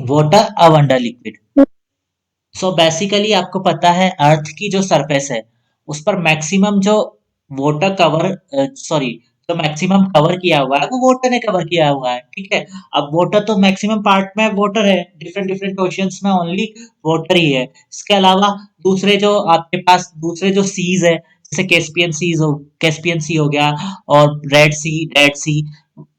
Water a wonder liquid. So basically आपको पता है अर्थ की जो सरफेस है उस पर मैक्सिमम जो वाटर कवर सॉरी जो मैक्सिमम कवर किया हुआ है वो वाटर ने कवर किया हुआ है, ठीक है। अब वाटर तो मैक्सिमम पार्ट में वाटर है, डिफरेंट डिफरेंट ओशियंस में ओनली वाटर ही है। इसके अलावा दूसरे जो आपके पास दूसरे जो सीज है, जैसे कैस्पियन सी हो गया, और रेड सी,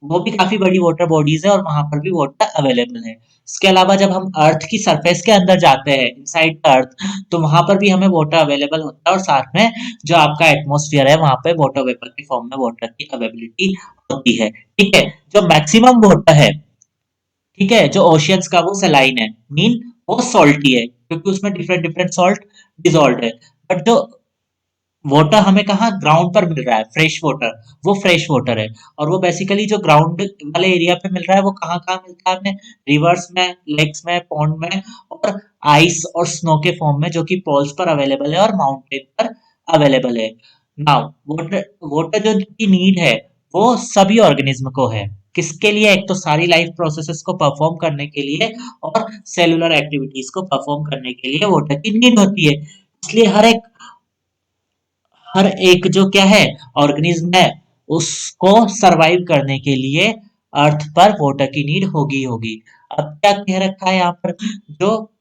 वो भी काफी बड़ी वाटर बॉडीज है और वहां पर भी वाटर अवेलेबल है। इसके अलावा जब हम अर्थ की सरफेस के अंदर जाते हैं, इनसाइड द अर्थ, तो वहां पर भी हमें वाटर अवेलेबल होता है, और साथ में जो आपका एटमॉस्फेयर है वहां पे वाटर वेपर के फॉर्म में वाटर की अवेलेबिलिटी होती है, ठीक है। जो मैक्सिमम वाटर है, ठीक है, जो ओशियंस का वो सलाइन है, मीन वो सॉल्टी है क्योंकि उसमें डिफरेंट डिफरेंट सॉल्ट डिजोल्व है। बट जो वाटर हमें कहाँ ग्राउंड पर मिल रहा है, फ्रेश वाटर, वो फ्रेश वाटर है। और वो बेसिकली जो ग्राउंड वाले एरिया पे मिल रहा है वो कहाँ कहाँ मिलता है हमें, रिवर्स में, लेक्स में, पॉन्ड में, और आइस और स्नो के फॉर्म में, जो कि पोल्स पर अवेलेबल है और माउंटेन पर अवेलेबल है। नाउ वाटर वाटर जो की नीड है वो सभी ऑर्गेनिज्म को है। किसके लिए? एक तो सारी लाइफ प्रोसेसेस को परफॉर्म करने के लिए और सेलुलर एक्टिविटीज को परफॉर्म करने के लिए वाटर की नीड होती है। इसलिए हर एक जो क्या है ऑर्गेनिज्म है, उसको सरवाइव करने के लिए अर्थ पर वाटर की नीड होगी होगी। अब क्या कह रखा है यहाँ पर, जो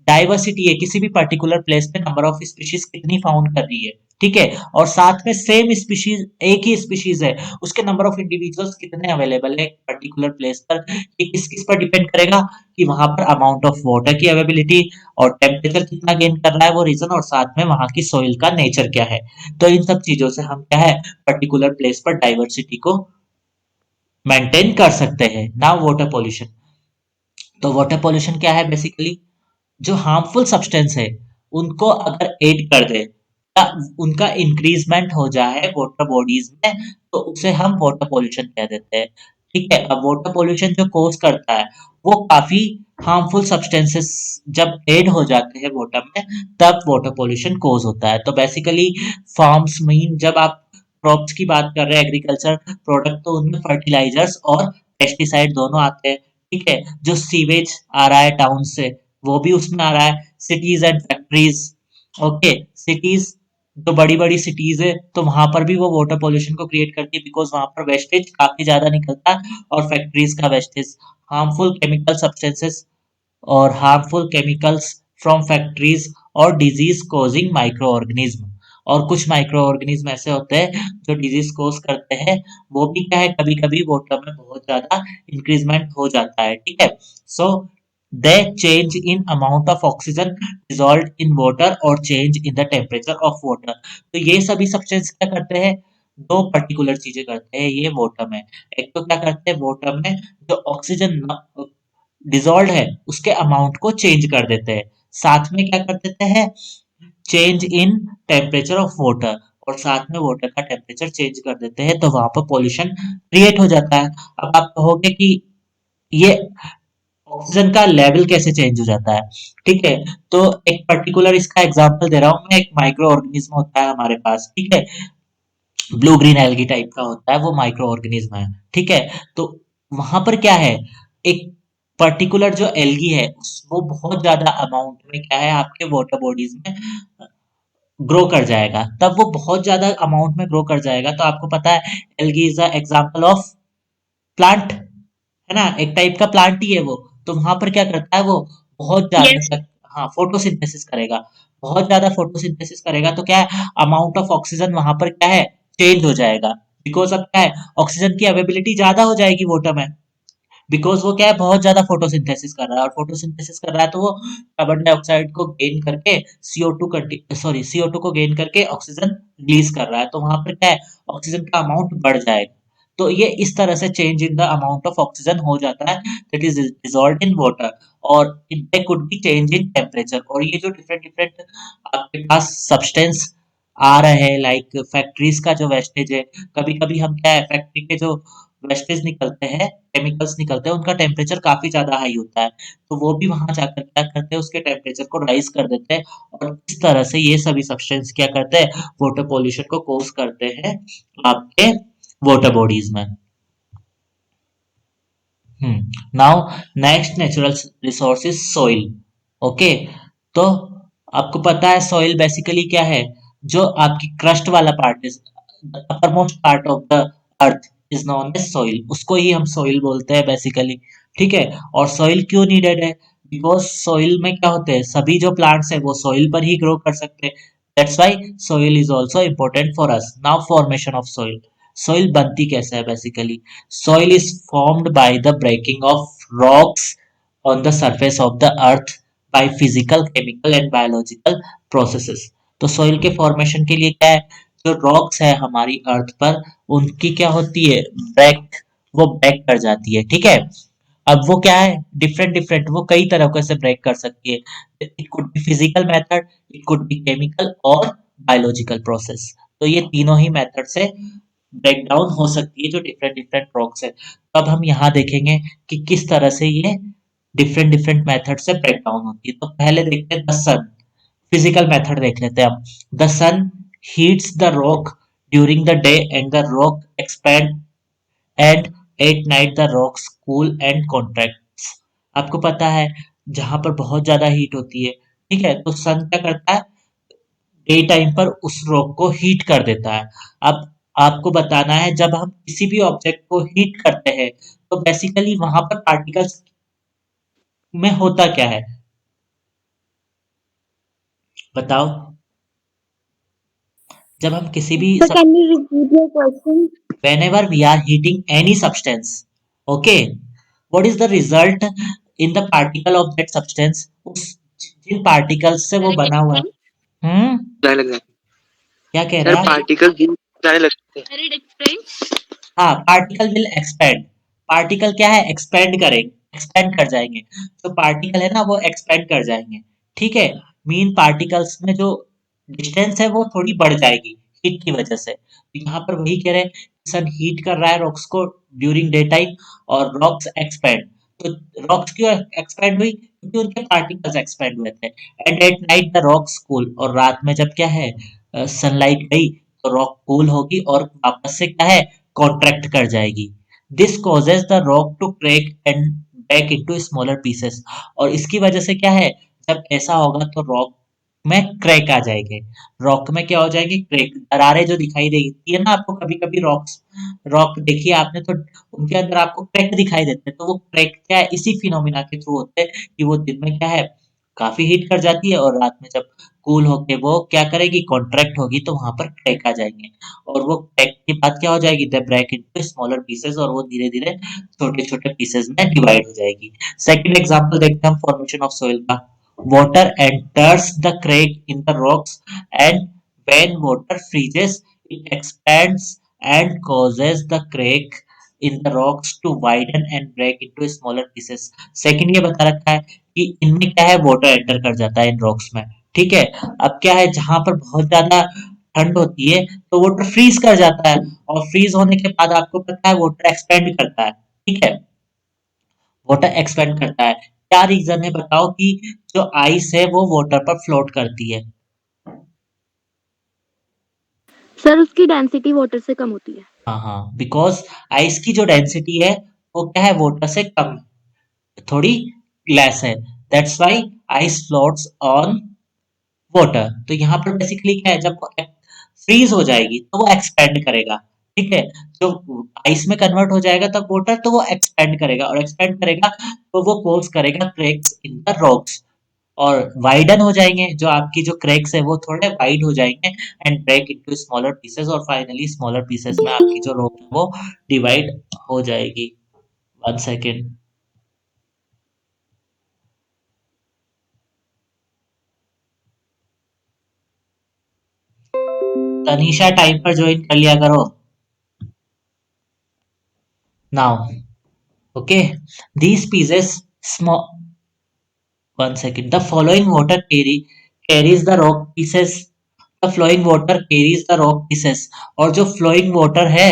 डाइवर्सिटी है किसी भी पर्टिकुलर प्लेस पे, नंबर ऑफ स्पीशीज कितनी फाउंड कर रही है, ठीक है, और साथ में सेम स्पीशीज, एक ही स्पीशीज है, उसके नंबर ऑफ इंडिविजुअल्स कितने अवेलेबल है एक पर्टिकुलर प्लेस पर, ये किस किस पर डिपेंड करेगा, कि वहां पर अमाउंट ऑफ वाटर की अवेलेबिलिटी और टेम्परेचर कितना गेन कर रहा है वो रीजन, और साथ में वहां की सोइल का नेचर क्या है। तो इन सब चीजों से हम क्या है पर्टिकुलर प्लेस पर डाइवर्सिटी को मेंटेन कर सकते हैं। Now water pollution. तो वाटर पॉल्यूशन क्या है बेसिकली, जो हार्मफुल सब्सटेंस है उनको अगर ऐड कर दे या उनका इंक्रीजमेंट हो जाए वाटर बॉडीज में, तो उसे हम वाटर पॉल्यूशन कह देते हैं, ठीक है। अब वाटर पॉल्यूशन जो कोज करता है वो काफी हार्मफुल सब्सटेंसेस जब ऐड हो जाते हैं वाटर में, तब वाटर पॉल्यूशन कोज होता है। तो बेसिकली फार्म्स मीन, जब आप क्रॉप्स की बात कर रहे हैं, एग्रीकल्चर प्रोडक्ट, तो उनमें फर्टिलाइजर्स और पेस्टिसाइड दोनों आते हैं, ठीक है। जो सीवेज आ रहा है टाउन से, वो भी उसमें आ रहा है, cities and factories, okay. Cities, जो बड़ी बड़ी सिटीज है, तो वहां पर भी वो वाटर पोल्यूशन को क्रिएट करती है, बिकॉज वहां पर वेस्टेज काफी ज्यादा निकलता है, और फैक्ट्रीज का वेस्टेज, हार्मफुल केमिकल सब्सटेंसेस और हार्मफुल केमिकल्स फ्रॉम फैक्ट्रीज, और डिजीज कॉजिंग माइक्रो ऑर्गेनिज्म। और कुछ माइक्रो ऑर्गेनिज्म ऐसे होते हैं जो डिजीज कोज करते हैं, वो भी क्या है कभी कभी वाटर में बहुत ज्यादा इंक्रीजमेंट हो जाता है, ठीक है। So they change in amount of oxygen dissolve in water, और change in the temperature of water. तो ये सभी सब्सटेंस क्या करते हैं, दो पर्टिकुलर चीजें करते हैं ये वाटर में। एक तो क्या करते हैं वाटर में, जो ऑक्सीजन डिजॉल्व है उसके अमाउंट को चेंज कर देते हैं, साथ में क्या कर देते हैं, change in temperature of water, और साथ में वाटर का टेम्परेचर चेंज कर देते हैं, तो वहां पर पॉल्यूशन क्रिएट हो जाता है। अब आप कहोगे कि ये ऑक्सीजन का लेवल कैसे चेंज हो जाता है, ठीक है। तो एक पर्टिकुलर इसका एग्जांपल दे रहा हूं मैं, एक माइक्रो ऑर्गेनिज्म होता है हमारे पास, ठीक है, ब्लू ग्रीन एल्गी टाइप का होता है, वो माइक्रो ऑर्गेनिज्म है, ठीक है। तो वहां पर क्या है, एक पर्टिकुलर जो एल्गी है वो बहुत ज्यादा अमाउंट में क्या है आपके वाटर बॉडीज में ग्रो कर जाएगा, तब वो बहुत ज्यादा अमाउंट में ग्रो कर जाएगा, तो आपको पता है algae is a example of plant, है ना, एक टाइप का प्लांट ही है वो। तो वहां पर क्या करता है वो बहुत ज्यादा यस। मतलब, हाँ, फोटोसिंथेसिस करेगा, बहुत ज्यादा फोटोसिंथेसिस करेगा, तो क्या है अमाउंट ऑफ ऑक्सीजन वहां पर क्या है चेंज हो जाएगा, बिकॉज अब क्या है ऑक्सीजन की अवेलेबिलिटी ज्यादा हो जाएगी वाटर में, बिकॉज वो क्या है बहुत ज्यादा फोटोसिंथेसिस कर रहा है, और फोटोसिंथेसिस कर रहा है तो वो कार्बन डाइऑक्साइड को गेन करके सीओ टू को गेन करके ऑक्सीजन रिलीज कर रहा है, तो वहां पर क्या है ऑक्सीजन का अमाउंट बढ़ जाएगा। तो ये इस तरह से change in the amount of oxygen हो जाता है that is dissolved in water, और there could be change in temperature. और ये जो डिफरेंट डिफरेंट आपके पास सब्सटेंस आ रहे हैं, लाइक फैक्ट्रीज का जो वेस्टेज है, कभी कभी हम क्या है फैक्ट्री के जो वेस्टेज निकलते हैं, केमिकल्स निकलते हैं, उनका टेम्परेचर काफी ज्यादा हाई होता है, तो वो भी वहां जाकर क्या करते हैं उसके टेम्परेचर को राइज कर देते हैं, और इस तरह से ये सभी सब्सटेंस क्या करते हैं वाटर पॉल्यूशन को कोज करते हैं आपके वाटर बॉडीज में। Now next natural resource is soil. Okay, तो आपको पता है सॉइल बेसिकली क्या है? जो आपकी क्रस्ट वाला part is upper most part of the earth is known as soil, उसको ही हम सॉइल बोलते हैं बेसिकली। ठीक है, और सॉइल क्यों नीडेड है? बिकॉज सॉइल में क्या होते हैं, सभी जो प्लांट्स है वो सॉइल पर ही ग्रो कर सकते हैं। That's why soil is also important for us. Now formation of soil. Soil बनती कैसे है basically? Soil is formed by the breaking of rocks on the surface of the earth by physical, chemical and biological processes। तो soil के formation के लिए क्या है? जो rocks है हमारी अर्थ पर, उनकी क्या होती है? ब्रेक, वो ब्रेक कर जाती है। ठीक है, अब वो क्या है? डिफरेंट डिफरेंट, वो कई तरीकों से ब्रेक कर सकती है। It could be physical method, it could be chemical और बायोलॉजिकल प्रोसेस। तो ये तीनों ही मेथड से ब्रेक डाउन हो सकती है जो डिफरेंट डिफरेंट रॉक्स है। तो अब हम यहाँ देखेंगे कि किस तरह से ये डिफरेंट डिफरेंट मेथड से ब्रेक डाउन होती है। तो पहले देखते हैं द सन। फिजिकल मेथड देख लेते हैं हम। The sun heats the rock during the day and the rock expand and at night the rocks cool and contracts. आपको पता है जहां पर बहुत ज्यादा हीट होती है, ठीक है, तो सन क्या करता है? डे टाइम पर उस रॉक को हीट कर देता है। अब आपको बताना है जब हम किसी भी ऑब्जेक्ट को हीट करते हैं तो बेसिकली वहां पर पार्टिकल्स में होता क्या है? बताओ। जब हम किसी भी So can you repeat your question? whenever we are heating any substance, okay, what is the result in the particle of that substance? उस जिन पार्टिकल्स से वो Direct बना हुआ है। expand. जाने लग जाते क्या कह हैं रहे सर, हैं आप? पार्टिकल दूर जाने लगते हैं। Direct expand. हाँ, पार्टिकल विल एक्सपेंड। पार्टिकल क्या है? एक्सपेंड करेंगे, एक्सपेंड कर जाएंगे। तो पार्टिकल है ना, वो एक्सपेंड कर जाएंगे। ठीक है, मीन पार्टिकल्स में जो डिस्टेंस है वो थोड़ी बढ़ जाएगी हीट की वजह से। तो यहाँ पर वही कह रहे हैं, सन हीट कर रहा है रॉक्स को ड्यूरिंग डे टाइम और रॉक्स एक्सपेंड। तो रॉक्स क्यों एक्सपेंड हुई? क्योंकि उनके पार्टिकल्स एक्सपेंड हुए थे। And at night the rocks cool, और रात में जब क्या है, सनलाइट गई तो रॉक कूल होगी और वापस से क्या है, कॉन्ट्रैक्ट कर जाएगी। This causes the rock to crack and break into smaller pieces. और इसकी वजह से क्या है, जब ऐसा होगा तो रॉक में क्रैक आ जाएंगे। रॉक में क्या हो जाएंगे? क्रैक, दरारें जो दिखाई देती है ना आपको, कभी कभी रॉक्स, रॉक देखिए आपने तो उनके अंदर आपको क्रैक दिखाई देते हैं। तो वो क्रैक क्या है? इसी फिनोमिना के थ्रू होते हैं कि वो दिन में क्या है, काफी हीट कर जाती है और रात में जब कूल होके वो क्या करेगी, कॉन्ट्रैक्ट होगी, तो वहां पर क्रैक आ जाएंगे। और वो क्रैक के बाद क्या हो जाएगी, the break into smaller pieces, और वो धीरे धीरे छोटे छोटे पीसेस में डिवाइड हो जाएगी। सेकंड एग्जांपल देखते हैं हम फॉर्मेशन ऑफ सॉइल का। Water enters the crack in the rocks and when water freezes it expends and causes the crack in the rocks to widen and break into smaller pieces। Second ये बता रखा है कि इनमें क्या है, water enter कर जाता है इन रॉक्स में। ठीक है, अब क्या है, जहां पर बहुत ज्यादा ठंड होती है तो वाटर फ्रीज कर जाता है, और फ्रीज होने के बाद आपको पता है वाटर एक्सपेंड करता है। ठीक है, वाटर एक्सपेंड करता है। क्या रीजन है बताओ कि जो आइस है वो वाटर पर फ्लोट करती है? सर उसकी डेंसिटी वाटर से कम होती है। हाँ हाँ, बिकॉज आइस की जो डेंसिटी है वो क्या है, वाटर से कम, थोड़ी लेस है। That's why ice floats on water. तो यहाँ पर बेसिकली क्या है, जब फ्रीज हो जाएगी तो वो एक्सपेंड करेगा। ठीक है, जो आइस में कन्वर्ट हो जाएगा तब वाटर, तो वो एक्सपेंड करेगा, और एक्सपेंड करेगा तो वो कोज करेगा क्रैक्स इन द रॉक्स, और वाइडन हो जाएंगे, जो आपकी जो क्रैक्स है वो थोड़े वाइड हो जाएंगे and break into smaller pieces, और फाइनली स्मॉलर पीसेस में आपकी जो रॉक है वो डिवाइड हो जाएगी। One second. तनीषा टाइम पर ज्वाइन कर लिया करो now. Okay, these pieces small, one second, the following water carries the rock pieces, the flowing water carries the rock pieces। और जो flowing water है,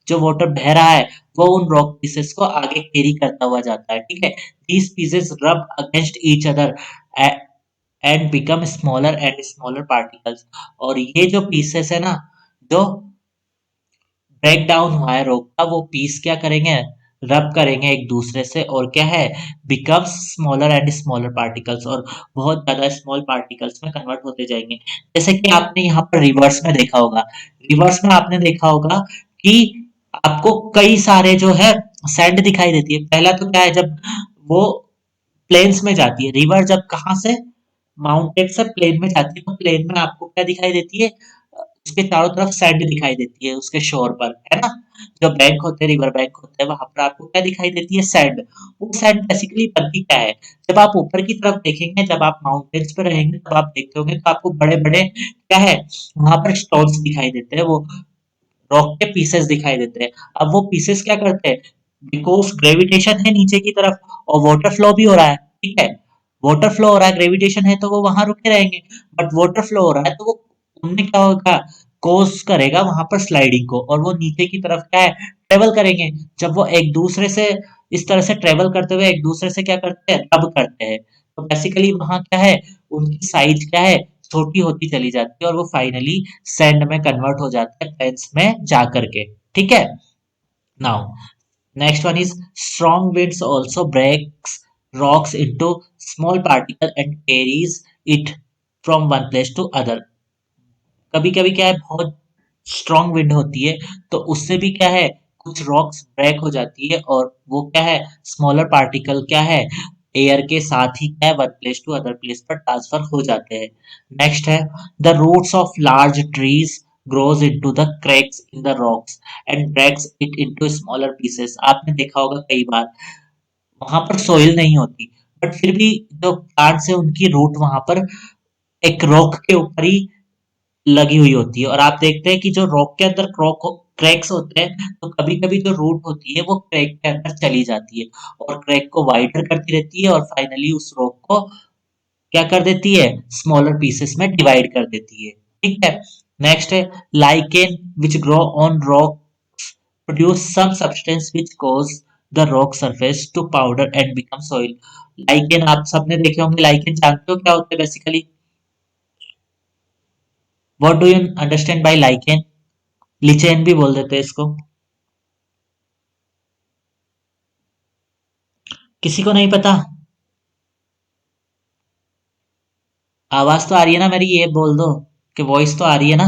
जो water बह रहा है, वो उन rock pieces को आगे carry करता हुआ जाता है। ठीक है, these pieces rub against each other and become smaller and smaller particles। और ये जो pieces है ना, जो ब्रेक डाउन हुआ है रोक का, वो पीस क्या करेंगे, रब करेंगे एक दूसरे से और क्या है becomes smaller and smaller particles और बहुत ज्यादा स्मॉल पार्टिकल्स में कन्वर्ट होते जाएंगे। जैसे कि आपने यहाँ पर रिवर्स में देखा होगा, रिवर्स में आपने देखा होगा कि आपको कई सारे जो है सैंड दिखाई देती है। पहला तो क्या है, जब वो प्लेन्स में जाती है, रिवर जब कहाँ से माउंटेन से प्लेन में जाती है तो प्लेन में आपको क्या दिखाई देती है, उसके चारों तरफ सैंड दिखाई देती है उसके शोर पर, है ना। जो बैंक होते हैं, रिवर बैंक होते हैं, वहां पर आपको क्या दिखाई देती है, सैंड। वो सैंड बेसिकली बनती क्या है, जब आप ऊपर की तरफ देखेंगे, जब आप माउंटेन्स पे रहेंगे तब आप देखते होंगे तो आपको बड़े बड़े क्या है वहां पर स्टोन्स दिखाई देते हैं, वो रॉक के पीसेस दिखाई देते हैं। अब वो पीसेस क्या करते हैं, बिकॉज ग्रेविटेशन है नीचे की तरफ और वाटर फ्लो भी हो रहा है, ठीक है, वाटर फ्लो हो रहा है, ग्रेविटेशन है तो वो वहां रुके रहेंगे। बट वाटर फ्लो हो रहा है तो वो उनमें क्या होगा, कोस करेगा वहां पर स्लाइडिंग को, और वो नीचे की तरफ क्या है ट्रेवल करेंगे। जब वो एक दूसरे से इस तरह से ट्रेवल करते हुए एक दूसरे से क्या करते हैं, रब करते हैं, तो बेसिकली वहां क्या है उनकी साइज क्या है छोटी होती चली जाती है और वो फाइनली सैंड में कन्वर्ट हो जाते हैं प्लेन्स में जा करके, ठीक है। Now next one is strong winds also breaks rocks into small particle and carries it from one place to other। कभी कभी क्या है बहुत स्ट्रॉन्ग विंड होती है तो उससे भी क्या है कुछ रॉक्स ब्रेक हो जाती है और वो क्या है स्मॉलर पार्टिकल क्या है एयर के साथ ही क्या है one place to other place पर ट्रांसफर हो जाते हैं। नेक्स्ट है the roots of large trees grows into the cracks in the rocks and breaks it into smaller pieces। आपने देखा होगा कई बार वहां पर सोइल नहीं होती बट फिर भी जो प्लांट्स है उनकी रूट वहां पर एक रॉक के ऊपर ही लगी हुई होती है, और आप देखते हैं कि जो रॉक के अंदर क्रैक्स होते हैं तो कभी कभी जो रूट होती है वो क्रैक के अंदर चली जाती है और क्रैक को वाइडर करती रहती है और फाइनली उस रॉक को क्या कर देती है स्मॉलर पीसेस में डिवाइड कर देती है, ठीक है। नेक्स्ट है lichen which grow on rock produce some substance which cause the rock surface to powder and become soil. Lichen आप सबने देखे होंगे, लाइकेन जानते हो क्या होते हैं basically, what do you understand by lichen, lichen भी बोल देते हैं इसको, किसी को नहीं पता, आवाज तो आ रही है ना मेरी, ये बोल दो कि वॉइस तो आ रही है ना,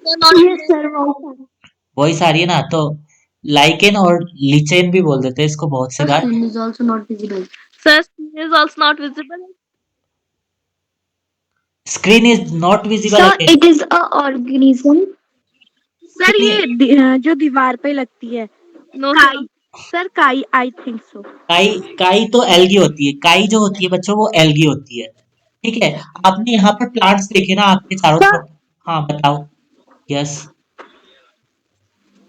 Yes, sir. Wow. वॉइस आ रही है ना, तो लाइकेन और लिचेन भी बोल देते हैं इसको बहुत सी The bar. sun is also not visible. Sir, sun is also not visible. Screen is not visible Sir, again. it is a organism. Sir ये जो दीवार पे लगती है No, sir. काई सर काई आई थिंक सो काई, काई तो एल्गी होती है, काई जो होती है बच्चों वो एल्गी होती है, ठीक है। आपने यहाँ पर प्लांट्स देखे ना आपके चारों सर तरफ, हाँ बताओ, yes.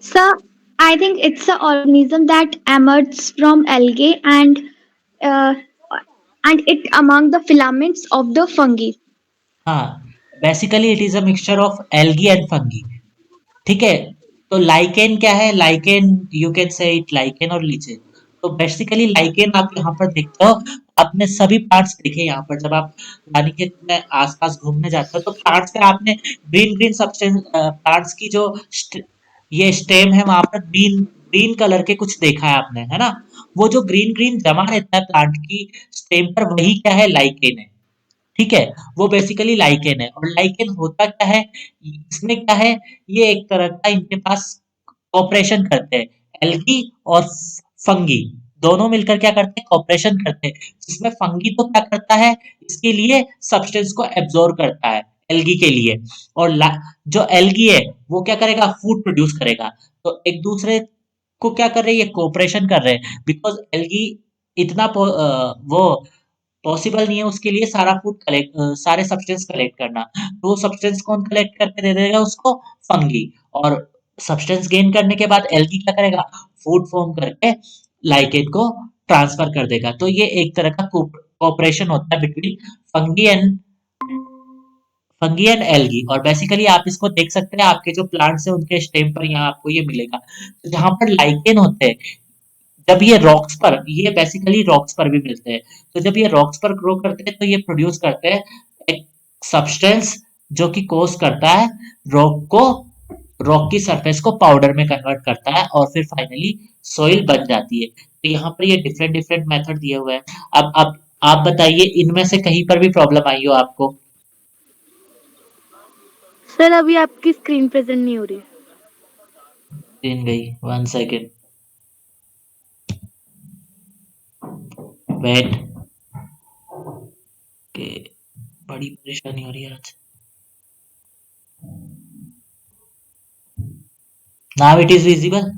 Sir I think it's an organism that emerges from algae uh, and it among the filaments of the fungi. हाँ, basically it is a mixture of algae and fungi, ठीक है। तो लाइकेन क्या है, lichen you can say it lichen और lichen. तो basically lichen आप यहाँ पर देखते हो, आपने सभी प्लांट्स देखे यहाँ पर जब आप रानीखेत में आसपास घूमने जाते हो तो प्लांट्स पे आपने ग्रीन ग्रीन सब्सटेंस प्लांट्स की जो ये स्टेम है वहां पर ग्रीन ग्रीन कलर के कुछ देखा है आपने, है ना। वो जो ग्रीन ग्रीन जमा रहता है प्लांट की स्टेम पर वही क्या है लाइकेन है, ठीक है। वो बेसिकली लाइकेन है और लाइकेन होता क्या है, इसमें क्या है ये एक तरह का इनके पास कॉपरेशन करते हैं, एल्गी और फंगी दोनों मिलकर क्या करते हैं कॉपरेशन करते हैं, जिसमें फंगी तो क्या करता है इसके लिए सब्सटेंस को एब्जॉर्ब करता है एल्गी के लिए, और जो एल्गी है वो क्या करेगा फूड प्रोड्यूस करेगा। तो एक दूसरे को क्या कर रहे हैं, ये कोऑपरेशन कर रहे हैं बिकॉज एल्गी इतना वो पॉसिबल नहीं है उसके लिए सारा फूड कलेक्ट सारे सब्सटेंस कलेक्ट करना, तो वो सब्सटेंस कौन कलेक्ट करके दे देगा उसको, फंगी। और सब्सटेंस गेन करने के बाद एल्गी क्या करेगा फूड फॉर्म करके लाइकेन को ट्रांसफर कर देगा। तो ये एक तरह का कोऑपरेशन होता है between fungi and fungi and algae, और बेसिकली आप इसको देख सकते हैं आपके जो प्लांट्स है उनके स्टेम पर यहाँ आपको ये मिलेगा। तो जहां पर लाइकेन होते हैं जब ये रॉक्स पर, ये बेसिकली रॉक्स पर भी मिलते हैं, तो जब ये रॉक्स पर ग्रो करते हैं तो ये प्रोड्यूस करते हैं एक सब्सटेंस जो कि कोस करता है रॉक को रॉक की सरफेस को पाउडर में कन्वर्ट करता है और फिर फाइनली सॉइल बन जाती है। तो यहाँ पर ये डिफरेंट डिफरेंट मेथड दिए हुए हैं। अब आप बताइए इनमें से कहीं पर भी प्रॉब्लम आई हो आपको? सर अभी आपकी स्क्रीन प्रेजेंट नहीं हो रही। दिन गई, 1 सेकेंड, वेट के बड़ी परेशानी हो रही है आज। Now it is visible.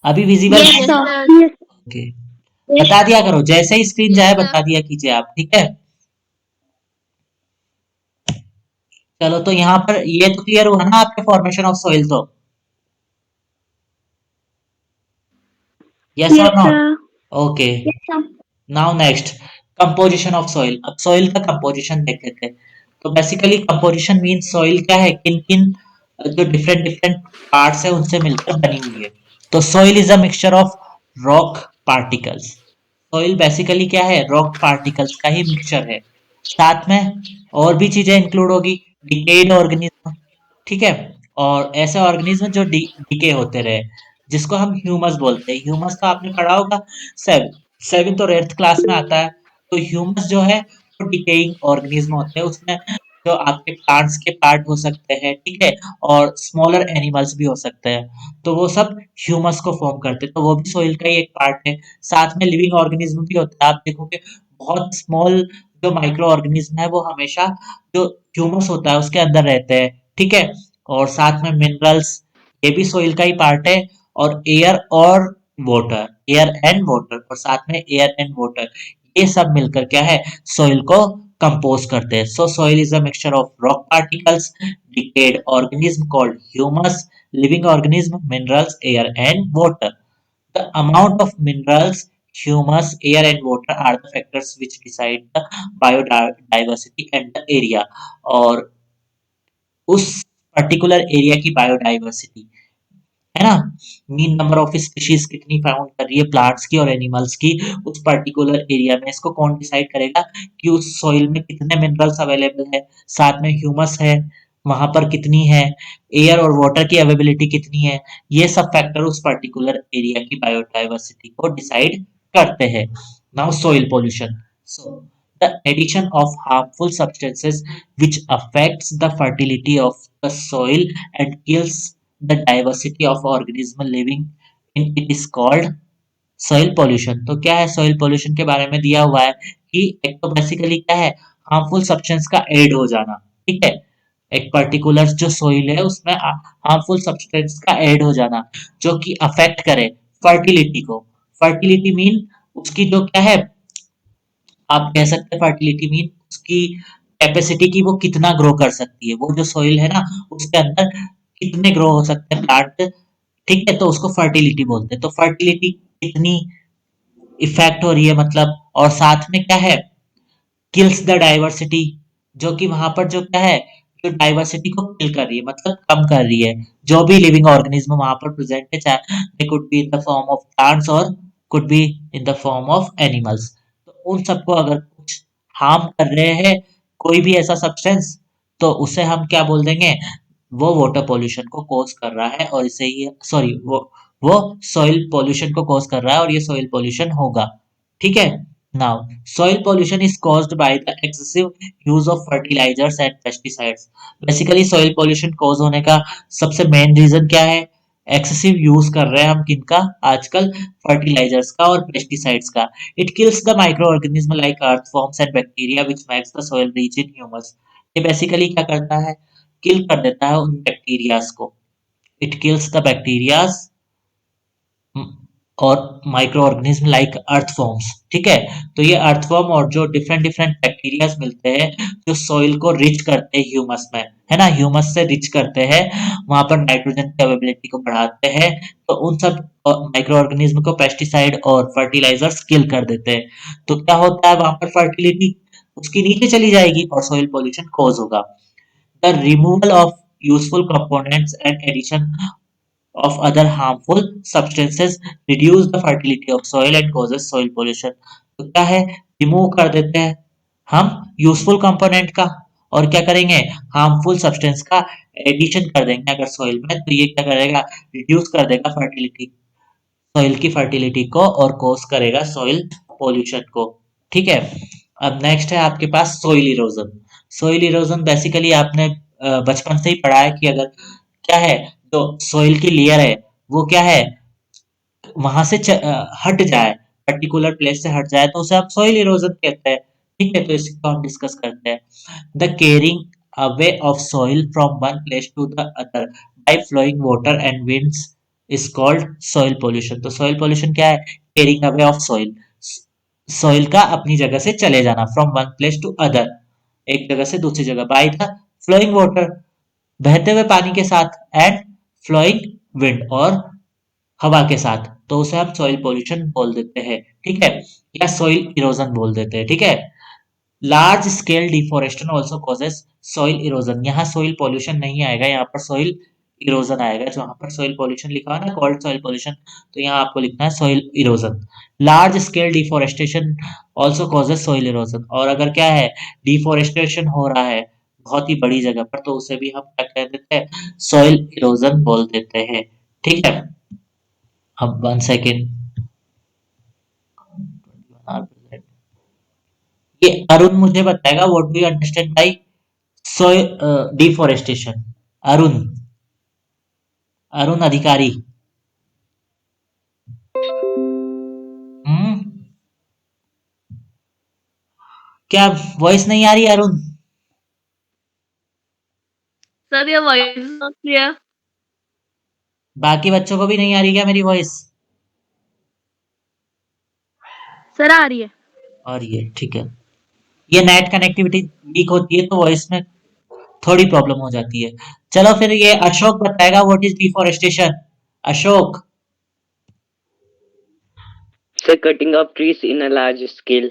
अभी विजिबल Yes, है? sir. Yes. ओके, बता दिया करो जैसे ही स्क्रीन जाए, बता दिया कीजिए आप, ठीक है? चलो, तो यहाँ पर ये तो क्लियर हुआ ना आपके फॉर्मेशन ऑफ सॉइल? तो यस Yes, और not? sir. Okay, Yes, sir. Now next, composition of soil. अब सॉइल का कंपोजिशन देख लेते हैं। तो बेसिकली कंपोजिशन मींस सॉइल क्या है, किन किन जो डिफरेंट डिफरेंट पार्ट्स है उनसे मिलकर बनी हुई है। तो soil is a mixture of rock particles. Soil basically क्या है, रॉक पार्टिकल्स का ही मिक्सचर है। साथ में और भी चीजें इंक्लूड होगी, डिकेड ऑर्गेनिज्म, ठीक है, और ऐसे ऑर्गेनिज्म जो डिके होते रहे, जिसको हम ह्यूमस बोलते हैं। ह्यूमस तो आपने पढ़ा होगा, सेवेंथ और एट्थ क्लास में आता है। तो ह्यूमस जो है वो डिकेइंग ऑर्गेनिज्म होते हैं, उसमें जो आपके प्लांट्स के पार्ट हो सकते हैं, ठीक है, और स्मॉलर एनिमल्स भी हो सकते हैं, तो वो सब ह्यूमस को फॉर्म करते हैं। तो वो भी सोइल का ही एक पार्ट है। साथ में लिविंग ऑर्गेनिज्म भी होता है। आप देखोगे बहुत स्मॉल जो माइक्रो ऑर्गेनिज्म है वो हमेशा जो ह्यूमस होता है उसके अंदर रहते हैं, ठीक है। और साथ में मिनरल्स, ये भी सोइल का ही पार्ट है। और वाटर, एयर एंड वाटर, और साथ में एयर एंड वाटर, ये सब मिलकर क्या है, सोइल को कंपोज करते हैं। So soil is a mixture of rock particles, decayed organism called humus, living organism, minerals, air and water. The amount of minerals, humus, air and water are the factors which decide the biodiversity and the area, और उस particular area की biodiversity, है ना, mean number of species कितनी found कर रही है plants की और एनिमल्स की उस पर्टिकुलर एरिया में, इसको कौन डिसाइड करेगा कि उस सॉइल में कितने मिनरल्स अवेलेबल है, साथ में ह्यूमस है वहां पर कितनी है, एयर और वाटर की अवेलेबिलिटी कितनी है। ये सब फैक्टर उस पर्टिकुलर एरिया की बायोडाइवर्सिटी को डिसाइड करते हैं। Now soil pollution. So the addition of harmful substances which affects the fertility of the soil and kills the diversity of organism living in it is called soil pollution। तो क्या है soil pollution के बारे में दिया हुआ है कि एक तो बेसिकली क्या है, हार्मफुल सब्सटेंस का ऐड हो जाना, ठीक है, एक पर्टिकुलर जो सॉइल है उसमें हार्मफुल सब्सटेंस का ऐड हो जाना जो कि अफेक्ट करे फर्टिलिटी को। फर्टिलिटी मीन उसकी जो क्या है, आप कह सकते हैं फर्टिलिटी मीन उसकी कैपेसिटी की, वो कितना ग्रो कर सकती है, वो जो सॉइल है ना उसके अंदर कितने ग्रो हो सकते हैं प्लांट, ठीक है, तो उसको फर्टिलिटी बोलते हैं। तो फर्टिलिटी कितनी इफेक्ट हो रही है मतलब, और साथ में क्या है, किल्स द डाइवर्सिटी, जो कि वहां पर जो क्या है, जो डाइवर्सिटी को किल कर रही है मतलब कम कर रही है। जो भी लिविंग ऑर्गेनिज्म वहां पर प्रेजेंट है, चाहे they could be in the form of plants और could be in the form of animals, तो उन सबको अगर कुछ हार्म कर रहे हैं कोई भी ऐसा सब्सटेंस, तो उसे हम क्या बोल देंगे, वो वाटर पोल्यूशन को कॉज कर रहा है, और इसे ही सॉरी वो सॉइल पोल्यूशन को कॉज कर रहा है और ये सॉइल पोल्यूशन होगा, ठीक है। Now soil pollution is caused by the excessive use of fertilizers and pesticides। Basically soil pollution cause होने का सबसे मेन रीजन क्या है, एक्सेसिव यूज कर रहे हैं हम किनका आजकल, फर्टिलाइजर्स का और पेस्टिसाइड्स का। It kills the micro organism like earthworms and bacteria which makes the soil rich in humus. ये बेसिकली क्या करता है, किल कर देता है उन बैक्टीरियाज को। इट किल्स द बैक्टीरियाज और माइक्रो ऑर्गेनिज्म लाइक अर्थवॉर्म्स, ठीक है। तो ये अर्थवॉर्म और जो डिफरेंट डिफरेंट बैक्टीरियाज मिलते हैं जो सॉइल को रिच करते हैं ह्यूमस में, है ना, ह्यूमस से रिच करते हैं, वहां पर नाइट्रोजन की अवेबिलिटी को बढ़ाते हैं, तो उन सब माइक्रो ऑर्गेनिज्म को पेस्टिसाइड और फर्टिलाइजर्स किल कर देते हैं। तो क्या होता है, वहां पर फर्टिलिटी उसकी नीचे चली जाएगी और सॉइल पोल्यूशन कॉज होगा। The removal of useful components and addition of other harmful substances reduce the fertility of soil and causes soil pollution। तो क्या है, रिमूव कर देते हैं हम यूजफुल कंपोनेंट का और क्या करेंगे, हार्मफुल सब्सटेंस का एडिशन कर देंगे अगर सॉइल में, तो ये क्या करेगा, रिड्यूस कर देगा फर्टिलिटी, सॉइल की फर्टिलिटी को, और कोस करेगा सॉइल पोल्यूशन को। ठीक है। अब नेक्स्ट है आपके पास soil erosion. Soil erosion basically आपने बचपन से ही पढ़ा है कि अगर क्या है, जो सॉइल की लेयर है वो क्या है, वहां से हट जाए, पर्टिकुलर प्लेस से हट जाए, तो उसे आप सॉइल इरोजन कहते हैं। ठीक है, तो इसको हम डिस्कस करते हैं। The carrying away of soil from one place to the other by flowing water and winds is called soil pollution. तो सॉइल पोल्यूशन क्या है, carrying away of soil, soil का अपनी जगह से चले जाना, from one place to other, एक जगह से दूसरी जगह, बाय द फ्लोइंग वाटर, बहते हुए पानी के साथ, एंड फ्लोइंग विंड, और हवा के साथ, तो उसे हम सॉइल पोल्यूशन बोल देते हैं। ठीक है, या सॉइल इरोजन बोल देते हैं। ठीक है। Large scale deforestation also causes soil erosion. यहाँ सॉइल पोल्यूशन नहीं आएगा, यहाँ पर सॉइल इरोजन आएगा। जहाँ पर सॉइल पोल्यूशन लिखा है ना, कॉल्ड सॉइल पोल्यूशन, तो यहाँ आपको लिखना है soil erosion. Large scale deforestation also causes soil erosion. और अगर क्या है, डिफोरेस्टेशन हो रहा है बहुत ही बड़ी जगह पर, तो उसे भी हम क्या कह देते हैं, सॉइल इरोजन बोल देते हैं। ठीक है। अब 1 सेकेंड, ये अरुण मुझे बताएगा, what do you understand bye soy deforestation. Arun, Arun अधिकारी। हम्म, क्या वॉइस नहीं आ रही अरुण? सर ये वॉइस नॉट क्लियर। बाकी बच्चों को भी नहीं आ रही क्या मेरी वॉइस? सर आ रही है। और ये ठीक है, ये नेट कनेक्टिविटी वीक होती है तो वॉइस में थोड़ी प्रॉब्लम हो जाती है। चलो फिर ये अशोक बताएगा what is deforestation. Ashok. Sir, cutting of trees in a large scale.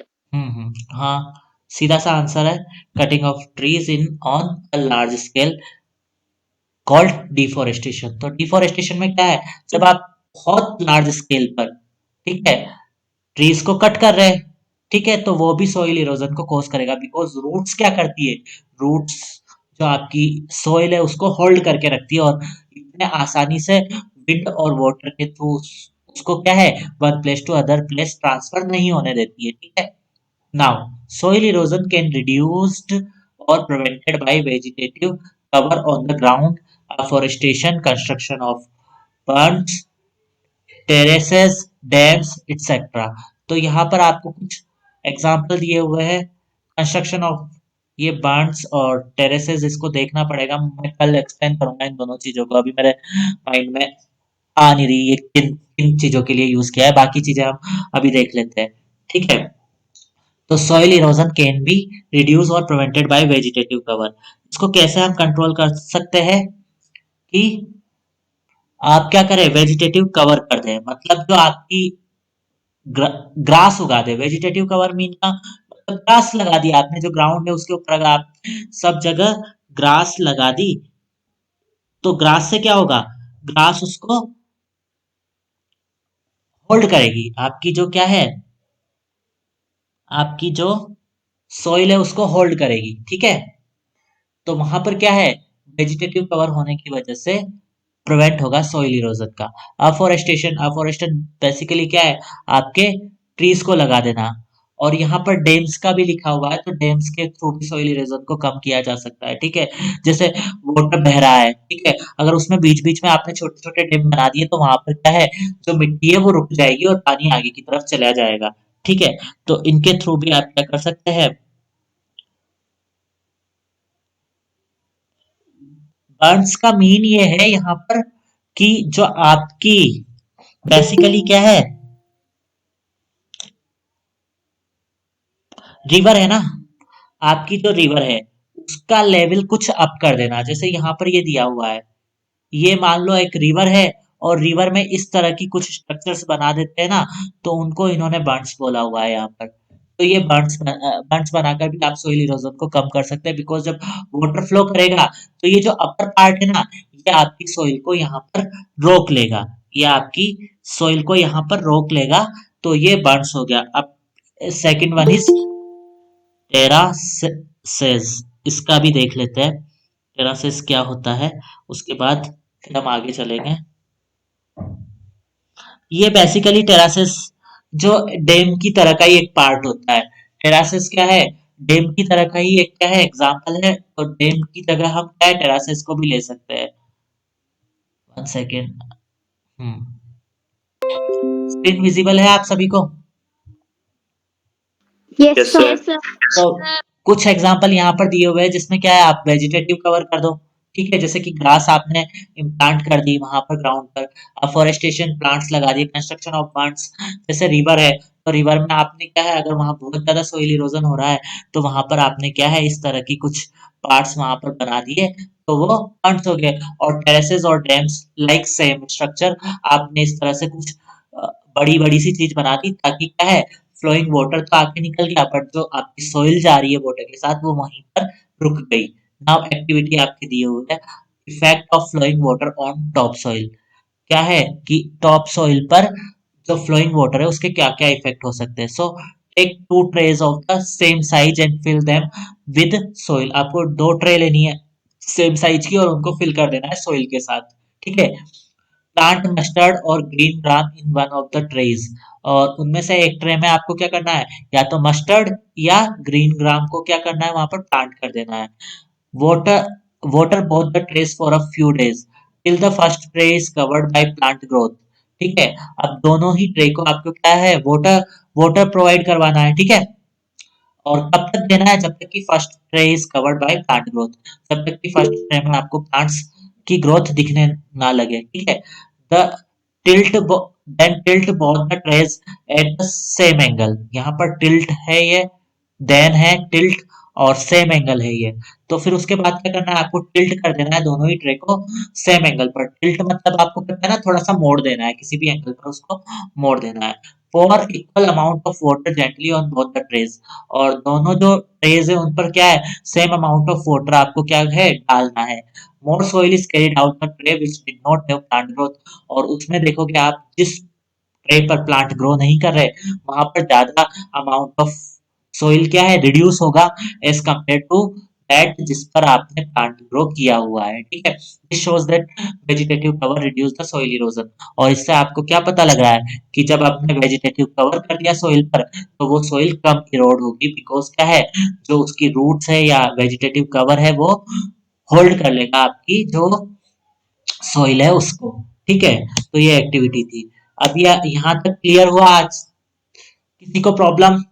हाँ, सीधा सा आंसर है, cutting of trees in on a large scale called deforestation. तो डिफोरेस्टेशन में क्या है, जब आप बहुत लार्ज स्केल पर, ठीक है, ट्रीज को कट कर रहे हैं, ठीक है, तो वो भी सोइल इरोजन को कॉज करेगा, बिकॉज रूट्स क्या करती है, रूट्स जो आपकी सोइल है उसको होल्ड करके रखती है, और इतने आसानी से विंड और वाटर के थ्रू उसको क्या है, one place to other place transfer नहीं होने देती है। ठीक है। Now, soil erosion can reduced or prevented by vegetative cover on the ground, afforestation, construction of ponds, terraces, dams, etc. तो यहाँ पर आपको कुछ एग्जाम्पल दिए हुए हैं कंस्ट्रक्शन ऑफ ये बांड्स और टेरेसेस, इसको देखना पड़ेगा, मैं कल एक्सप्लेन करूंगा इन दोनों चीजों को, अभी मेरे माइंड में आ नहीं रही ये किन किन चीजों के लिए यूज किया है, बाकी चीजें हम अभी देख लेते हैं। ठीक है। तो soil erosion can be reduce और प्रिवेंटेड बाय वेजिटेटिव कवर। इसको कैसे हम कंट्रोल कर सकते हैं कि आप क्या करें, वेजिटेटिव कवर कर दें, मतलब जो आपकी ग्रास उगा दे। वेजिटेटिव कवर मीन का मतलब ग्रास लगा दी आपने, जो ग्राउंड है उसके ऊपर अगर आप सब जगह ग्रास लगा दी, तो ग्रास से क्या होगा, ग्रास उसको होल्ड करेगी, आपकी जो क्या है, आपकी जो सॉइल है उसको होल्ड करेगी। ठीक है। तो वहां पर क्या है, वेजिटेटिव कवर होने की वजह से प्रिवेंट होगा सॉइल इरोजन का। अफोरेस्टेशन, अफोरेस्टेशन बेसिकली क्या है, आपके ट्रीज को लगा देना, और यहाँ पर डेम्स का भी लिखा हुआ है, तो डेम्स के थ्रू भी सॉइल इरोजन को कम किया जा सकता है। ठीक है। जैसे वाटर बह रहा है, ठीक है, अगर उसमें बीच बीच में आपने छोटे छोटे डेम बना दिए, तो वहां पर क्या है, जो मिट्टी है वो रुक जाएगी और पानी आगे की तरफ चला जाएगा। ठीक है। तो इनके थ्रू भी आप क्या कर सकते हैं, बर्न्स का मीन ये है यहाँ पर कि जो आपकी बेसिकली क्या है, रिवर है ना, आपकी जो रिवर है उसका लेवल कुछ अप कर देना। जैसे यहाँ पर ये दिया हुआ है, ये मान लो एक रिवर है, और रिवर में इस तरह की कुछ स्ट्रक्चर्स बना देते हैं ना, तो उनको इन्होंने बर्न्स बोला हुआ है यहाँ पर। तो ये बर्न्स बनाकर भी आप सोइल इरोजन को कम कर सकते हैं, बिकॉज जब वाटर फ्लो करेगा, तो ये जो अपर पार्ट है ना, ये आपकी सोइल को यहाँ पर रोक लेगा, ये आपकी सोइल को यहाँ पर रोक लेगा, तो ये बर्न्स हो गया। अब सेकंड वन इज टेरासेस, इसका भी देख लेते हैं टेरासेस क्या होता है, उसके बाद फिर हम आगे चलेंगे। ये बेसिकली टेरासेस जो डैम की तरह का ही एक पार्ट होता है। टेरासेस क्या है, डैम की तरह का ही एक क्या है एग्जाम्पल है, तो डैम की जगह हम क्या है टेरासेस को भी ले सकते हैं। 1 सेकेंड। स्क्रीन विजिबल है आप सभी को? Yes, Yes, sir. sir. Yes, sir. तो कुछ एग्जाम्पल यहाँ पर दिए हुए हैं जिसमें क्या है आप वेजिटेटिव कवर कर दो, ठीक है, जैसे कि ग्रास आपने इम्प्लांट कर दी वहां पर ग्राउंड पर, अफॉरेस्टेशन प्लांट्स लगा दिए, कंस्ट्रक्शन ऑफ प्लांट्स, जैसे रिवर है तो रिवर में आपने क्या है अगर वहां बहुत ज्यादा सोइल इरोजन हो रहा है तो वहां पर आपने क्या है इस तरह की कुछ पार्ट्स वहां पर बना दिए तो वो प्लांट्स हो गए। और टेरेसेस और डैम्स लाइक सेम स्ट्रक्चर, आपने इस तरह से कुछ बड़ी बड़ी सी चीज बना दी ताकि क्या है फ्लोइंग वाटर तो आगे निकल गया बट जो आपकी सोइल जा रही है वाटर के साथ वो वहीं पर रुक गई। नाउ एक्टिविटी आपके दिए हुए है, effect of flowing water on top soil. क्या है कि टॉप सॉइल पर जो फ्लोइंग वाटर है उसके क्या क्या इफेक्ट हो सकते हैं। So take 2 trays of the same size and fill them with soil. आपको 2 ट्रे लेनी है सेम साइज की और उनको फिल कर देना है सोइल के साथ, ठीक है। प्लांट मस्टर्ड और green gram in one of the trays, और उनमें से एक ट्रे में आपको क्या करना है या तो मस्टर्ड या ग्रीन ग्राम को क्या करना है वहां पर प्लांट कर देना है। Water water both the trace for a few days till the first tray is covered by plant growth, ठीक है। अब दोनों ही ट्रे को आपको क्या है वाटर वाटर प्रोवाइड करवाना है, ठीक है। और कब तक देना है जब तक कि first tray is covered by plant growth, जब तक कि फर्स्ट ट्रे में आपको प्लांट्स की ग्रोथ दिखने ना लगे, ठीक है। The tilt then tilt both the trays at the same angle, यहाँ पर टिल्ट है ये, देन है टिल्ट और सेम एंगल है ये। तो फिर उसके बाद क्या करना है आपको टिल्ट कर देना है दोनों ही ट्रे को सेम एंगल पर। टिल्ट मतलब आपको क्या करना है थोड़ा सा मोड़ देना है, किसी भी एंगल पर उसको मोड़ देना है। Pour equal amount of water gently on both the trays, और दोनों जो ट्रेज है उन पर क्या है सेम अमाउंट ऑफ वाटर आपको क्या है डालना है। More soil is carried out the tray which did not have plant growth, और उसमें देखोगे आप जिस ट्रे पर प्लांट ग्रो नहीं कर रहे वहां पर ज्यादा अमाउंट ऑफ सोइल क्या है रिड्यूस होगा एज कम्पेयर टू दैट जिस पर आपने प्लांट ग्रो किया हुआ है, ठीक है। This shows that vegetative cover reduce the soil erosion, और इससे आपको क्या पता लग रहा है कि जब आपने वेजिटेटिव कवर कर दिया सोइल पर तो वो सोइल कम इरोड होगी, बिकॉज क्या है जो उसकी रूट्स है या वेजिटेटिव कवर है वो होल्ड कर लेगा आपकी जो सोइल है उसको, ठीक है। तो ये एक्टिविटी थी। अब यहाँ तक क्लियर हुआ आज? किसी को प्रॉब्लम?